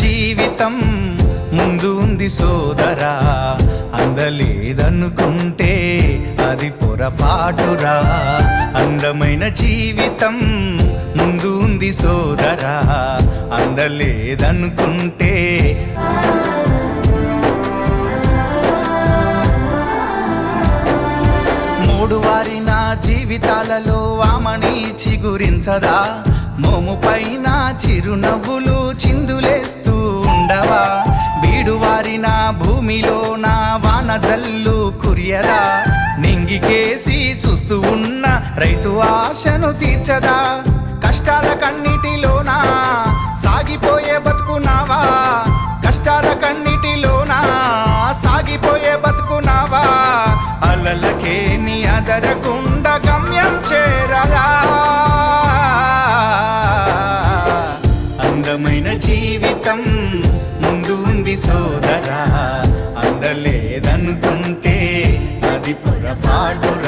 జీవితం ముందు ఉంది సోదరా, అందలేదనుకుంటే అది పొరపాటురా. అందమైన జీవితం ముందు ఉంది సోదరా, అందలేదనుకుంటే మూడు వారిన జీవితాలలో ఆమని చిగురించదా, మోము పైన చిరునవ్వులు చిందులేస్తూ ఉండవా. బీడువారిన భూమిలో నా వాన జల్లు కురియదా, నింగికేసి చూస్తూ ఉన్న రైతు ఆశను తీర్చదా. కష్టాల కన్నిటిలోనా సాగిపోయే బతుకునావా, కష్టాల కన్నిటిలోనా సాగిపోయే బతుకునావా. అలలకే నీ అదరకుండా గమ్యం చేరదా. అందమైన జీవితం ముందు ఉంది సోదరా, అందలేదనుకుంటే అది పొరపాటురా.